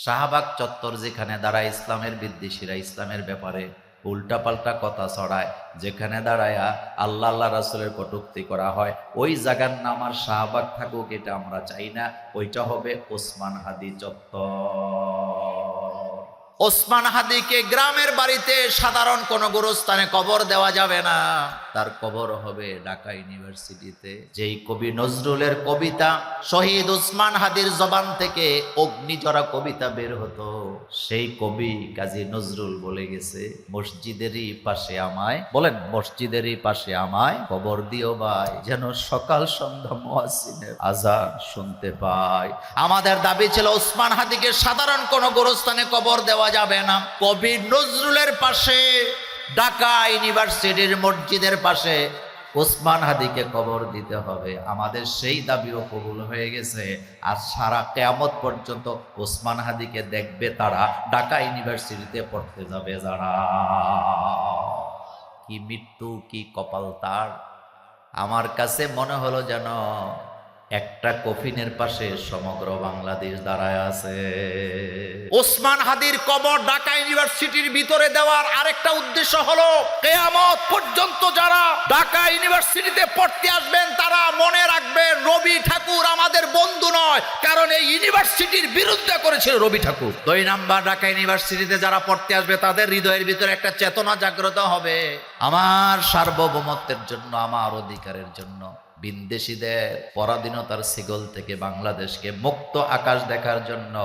শাহবাগ চত্বর যেখানে দাঁড়ায় ইসলামের বিদ্বেষীরা ইসলামের ব্যাপারে উল্টাপাল্টা কথা ছড়ায়, যেখানে দাঁড়ায় আল্লাহ আল্লাহ রাসূলের কটূক্তি করা হয়, ওই জায়গার নাম আর শাহবাগ থাকুক এটা আমরা চাই না। ওইটা হবে ওসমান হাদি চত্বর। ওসমান হাদিকে গ্রামের বাড়িতে সাধারণ কোনো গুরুস্থানে কবর দেওয়া যাবে না, তার কবর হবে ঢাকা ইউনিভার্সিটিতে। যেই কবি নজরুলের কবিতা শহীদ ওসমান হাদির জবান থেকে অগ্নিঝরা কবিতা বের হতো, সেই কবি কাজী নজরুল বলে গেছে, মসজিদেরই পাশে আমায়, বলেন মসজিদেরই পাশে আমায় কবর দিও ভাই, যেন সকাল সন্ধ্যা মুয়াজ্জিনের আযান শুনতে পাই। আমাদের দাবি ছিল ওসমান হাদিকে সাধারণ কোনো গোরস্থানে কবর দেওয়া যাবে না, কবি নজরুলের পাশে ঢাকা ইউনিভার্সিটির মসজিদের পাশে ওসমান হাদিকে কবর দিতে হবে। আমাদের সেই দাবিও কবুল হয়ে গেছে। আর সারা কিয়ামত পর্যন্ত ওসমান হাদিকে দেখবে তারা, ঢাকা ইউনিভার্সিটিতে পড়তে যাবে যারা। কি মৃত্যু, কি কপাল তার! আমার কাছে মনে হলো যেন একটা কফিনের পাশে সমগ্র বাংলাদেশ দাঁড়ায় আছে। ওসমান হাদির কবর ঢাকা ইউনিভার্সিটির ভিতরে দেওয়ার আরেকটা উদ্দেশ্য হলো, কিয়ামত পর্যন্ত যারা ঢাকা ইউনিভার্সিটিতে পড়তে আসবেন তারা মনে রাখবেন রবি ঠাকুর আমাদের বন্ধু নয়, কারণ এই ইউনিভার্সিটির বিরুদ্ধে করেছিল রবি ঠাকুর। 2 নাম্বার, ঢাকা ইউনিভার্সিটিতে যারা পড়তে আসবে তাদের হৃদয়ের ভিতরে একটা চেতনা জাগ্রত হবে, আমার সার্বভৌমত্বের জন্য, আমার অধিকারের জন্য বিদেশীদের পরাধীনতার শিকল থেকে বাংলাদেশকে মুক্ত আকাশ দেখার জন্য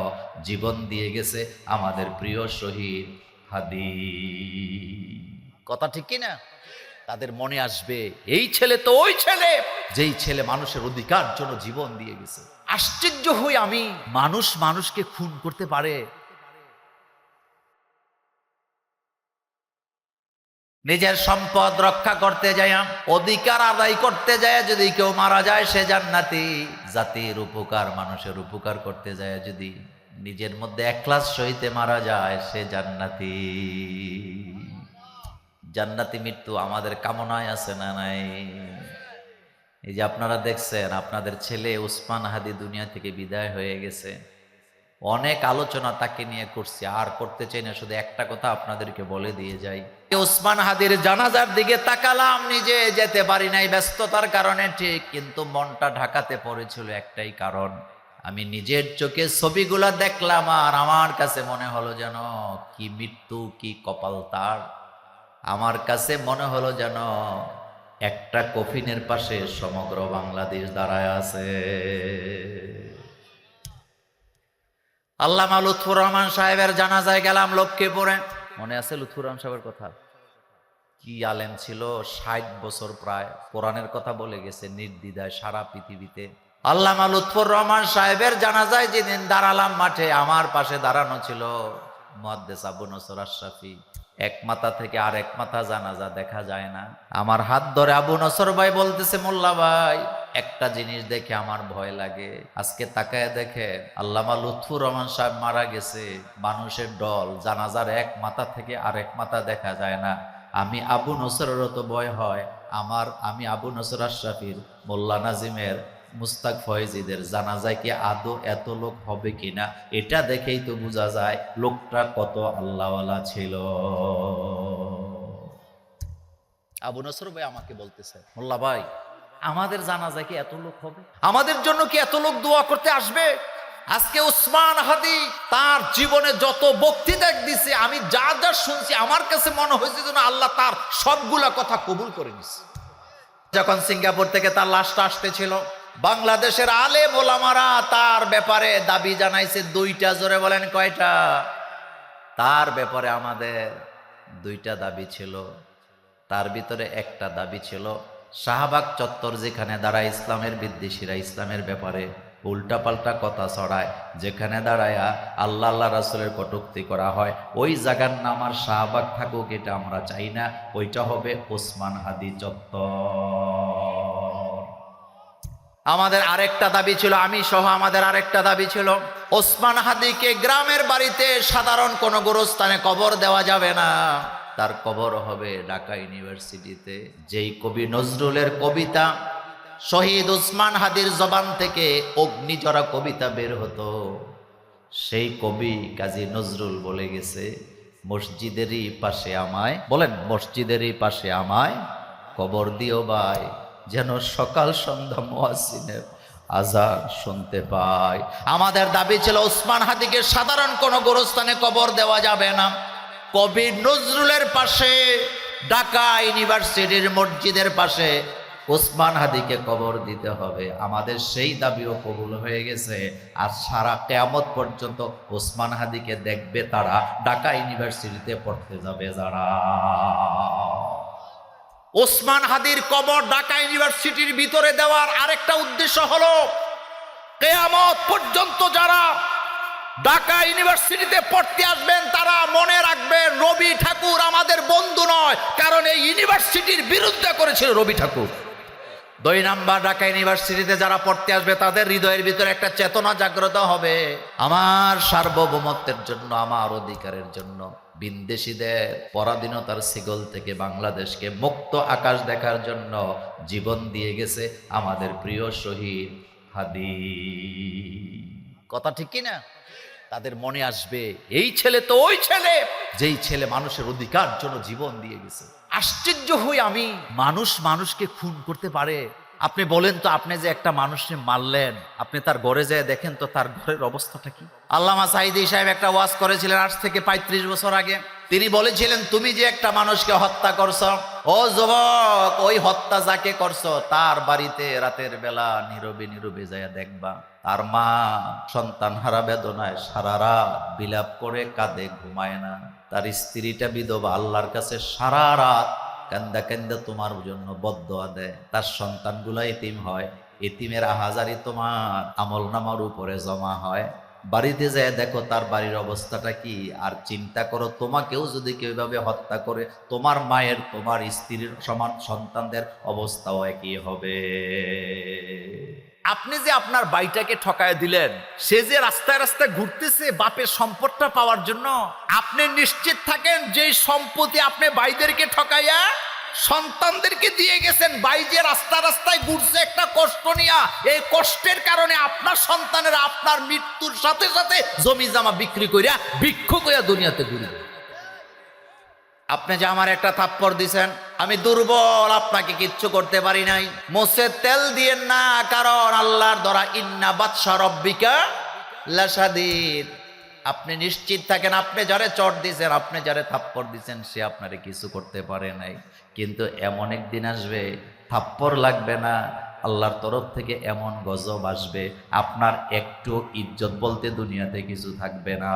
জীবন দিয়ে গেছে আমাদের প্রিয় শহীদ হাদি। কথা ঠিক কিনা? তাদের মনে আসবে এই ছেলে তো ওই ছেলে, যেই ছেলে মানুষের অধিকার জন্য জীবন দিয়ে গেছে। আশ্চর্য হই আমি, মানুষ মানুষকে খুন করতে পারে? নিজের সম্পদ রক্ষা করতে যায়, অধিকার আদায় করতে যায় যদি কেউ মারা যায় সে জান্নাতি। জাতির উপকার, মানুষের উপকার করতে যায় যদি নিজের মধ্যে একলাস সহিতে মারা যায় সে জান্নাতি। জান্নাতি মৃত্যু আমাদের কামনায় আছে না নাই? এই যে আপনারা দেখছেন আপনাদের ছেলে ওসমান হাদি দুনিয়া থেকে বিদায় হয়ে গেছে, অনেক আলোচনা তাকে নিয়ে করছি, আর করতে চাই না, শুধু একটা কথা আপনাদেরকে বলে দিয়ে যাই। ওসমান হাদির জানাজার দিকে তাকালাম, নিজে যেতে পারি নাই ব্যস্ততার কারণে ঠিক, কিন্তু মনটা ঢাকাতে পড়েছিল একটাই কারণ, আমি নিজের চোখে ছবিগুলা দেখলাম আর আমার কাছে মনে হলো যেন কি মৃত্যু, কি কপাল তার! আমার কাছে মনে হলো যেন একটা কফিনের পাশে সমগ্র বাংলাদেশ দাঁড়ায় আছে। আল্লামা লুৎফুর রহমান সাহেবের জানাজায় গেলাম লক্ষ্মীপুরে। মনে আছে লুৎফুর রহমান সাহেবের কথা? কি আলেম ছিল, 60 বছর প্রায় কোরআনের কথা বলে গেছে নির্দ্বিধায় সারা পৃথিবীতে। আল্লামা লুৎফুর রহমান সাহেবের জানাজায় যেদিন দাঁড়ালাম মাঠে, আমার পাশে দাঁড়ানো ছিল মুহাদ্দিস আবু নসর আশরাফি। এক মাথা থেকে আরেক মাথা জানাজা দেখা যায় না। আমার হাত ধরে আবু নসর ভাই বলতেছে, মোল্লা ভাই একটা জিনিস দেখে আমার ভয় লাগে। আজকে তাকায় দেখে আল্লামা লুৎফুর রহমান সাহেব মারা গেছে, মানুষের দল, জানাজার এক মাথা থেকে আরেক মাথা দেখা যায় না। আমি আবু নসরেরও তো ভয় হয়, আমি আবু নসর আশরাফির, মোল্লা নাজিমের, মুস্তাক ফয়েজিদের জানাজায় কি আদৌ এত লোক হবে কিনা, এটা দেখেই তো বোঝা যায় লোকটা কত আল্লাহওয়ালা ছিল। আবু নসর ভাই আমাকে বলতেছে, মোল্লা ভাই আমাদের জানাজায় কি এত লোক হবে? আমাদের জন্য কি এত লোক দোয়া করতে আসবে? আজকে ওসমান হাদি তার জীবনে যত বক্তৃতা দিছে, আমি যা যা শুনছি আমার কাছে মনে হয়েছে যেন আল্লাহ তার সবগুলা কথা কবুল করে নিছে। যখন সিঙ্গাপুর থেকে তার লাশটা আসতেছিল, বাংলাদেশের আলেম ওলামারা তার ব্যাপারে দাবি জানাইছে 2টা। জোরে বলেন কয়টা? তার ব্যাপারে আমাদের 2টা দাবি ছিল, তার ভিতরে একটা দাবি ছিল শাহবাগ চত্বর যেখানে দাঁড়ায় ইসলামের বিদ্বেষীরা ইসলামের ব্যাপারে উল্টাপাল্টা কথা ছড়ায়, যেখানে দাঁড়ায় আল্লাহ আল্লাহ রাসূলের কটূক্তি করা হয়, ওই জায়গার নাম আর শাহবাগ থাকুক এটা আমরা চাই না, ওইটা হবে ওসমান হাদি চত্বর। আমাদের আরেকটা দাবি ছিল, আমি সহ আমাদের আরেকটা দাবি ছিল, ওসমান হাদিকে গ্রামের বাড়িতে সাধারণ কোনো গুরুস্থানে কবর দেওয়া যাবে না, তার কবর হবে ঢাকা ইউনিভার্সিটিতে। যেই কবি নজরুলের কবিতা শহীদ ওসমান হাদির জবান থেকে অগ্নিঝরা কবিতা বের হতো, সেই কবি কাজী নজরুল বলে গেছে, মসজিদেরই পাশে আমায়, বলেন মসজিদেরই পাশে আমায় কবর দিও ভাই, যেন সকাল সন্ধ্যা মুয়াজ্জিনের আজান শুনতে পাই। আমাদের দাবি ছিল ওসমান হাদিকে সাধারণ কোনো গোরস্থানে কবর দেওয়া যাবে না, কবি নজরুলের পাশে ঢাকা ইউনিভার্সিটির মসজিদের পাশে ওসমান হাদিকে কবর দিতে হবে। আমাদের সেই দাবিও কবুল হয়ে গেছে। আর সারা কিয়ামত পর্যন্ত ওসমান হাদিকে দেখবে তারা, ঢাকা ইউনিভার্সিটিতে পড়তে যাবে যারা। ওসমান হাদির কবর ঢাকা ইউনিভার্সিটির ভিতরে দেওয়ার আরেকটা উদ্দেশ্য হলো, কিয়ামত পর্যন্ত যারা ঢাকা ইউনিভার্সিটিতে পড়তে আসবেন তারা মনে রাখবেন রবি ঠাকুর আমাদের বন্ধু নয়, কারণ এই ইউনিভার্সিটির বিরুদ্ধে করেছিল রবি ঠাকুর। 2 নাম্বার, ঢাকা ইউনিভার্সিটিতে যারা পড়তে আসবে তাদের হৃদয়ের ভিতরে একটা চেতনা জাগ্রত হবে, আমার সার্বভৌমত্বের জন্য, আমার অধিকারের জন্য বিদেশিদের পরাধীনতার শিকল থেকে বাংলাদেশকে মুক্ত আকাশ দেখার জন্য জীবন দিয়ে গেছে আমাদের প্রিয় শহীদ হাদি। কথা ঠিক কিনা? তাদের মনে আসবে এই ছেলে তো ওই ছেলে, যেই ছেলে মানুষের অধিকার জন্য জীবন দিয়ে গেছে। আশ্চর্য হই আমি, মানুষ মানুষকে খুন করতে পারে? আপনি বলেন তো, আপনি যে একটা মানুষকে মারলেন, আপনি তার ঘরে যেয়ে দেখেন তো তার ঘরের অবস্থাটা কি? আল্লামা সাঈদী সাহেব একটা ওয়াজ করেছিলেন আজ থেকে 35 বছর আগে। তিনি বলেছিলেন, তুমি যে একটা মানুষকে হত্যা করছো, ও যুবক, ওই হত্যা যাকে করছো তার বাড়িতে রাতের বেলা নীরবে নীরবে যায় দেখবা, তার মা সন্তান হারা বেদনায় সারা রাত বিলাপ করে কাঁদে, ঘুমায় না। তার স্ত্রীটা বিধবা, আল্লাহর কাছে সারা রাত কান্দা কান্দা তোমার জন্য বদদোয়া দেয়। তার সন্তানগুলা এতিম হয়, এতিমের আহাজারি তোমার আমল নামার উপরে জমা হয়। বাড়িতে যায় দেখো তার বাড়ির অবস্থাটা কি, আর চিন্তা করো তোমাকেও যদি কেউ এভাবে হত্যা করে, তোমার মায়ের, তোমার স্ত্রীর সমান সন্তানদের অবস্থাও একই হবে। আপনি যে আপনার ভাইটাকে ঠকায় দিলেন, সে যে রাস্তায় রাস্তায় ঘুরতেছে বাপের সম্পদটা পাওয়ার জন্য, আপনি নিশ্চিত থাকেন যে সম্পত্তি আপনি ভাইদেরকে ঠকাইয়া সন্তানদেরকে দিয়ে গেছেন, ভাই যে রাস্তা রাস্তায় ঘুরছে একটা কষ্ট নিয়া, এই কষ্টের কারণে আপনার সন্তানেরা আপনার মৃত্যুর সাথে সাথে জমি জামা বিক্রি করিয়া ভিক্ষুক হইয়া দুনিয়াতে ঘুরবে। আপনি যে আমার একটা থাপ্পড় দিছেন, আমি দুর্বল, আপনাকে কিচ্ছু করতে পারি নাই, মোছে তেল দিয়েন না, কারণ আল্লাহর দ্বারা ইন্না বাদশা রব্বিকা লাশাদীদ। আপনি নিশ্চিত থাকেন, আপনি যারে চট দিছেন, আপনি যারে থাপ্পড় দিছেন, সে আপনারে কিছু করতে পারে নাই। কিন্তু এমন একদিন আসবে, থাপ্পড় লাগবে না, আল্লাহর তরফ থেকে এমন গজব আসবে, আপনার একটু ইজ্জত বলতে দুনিয়াতে কিছু থাকবে না।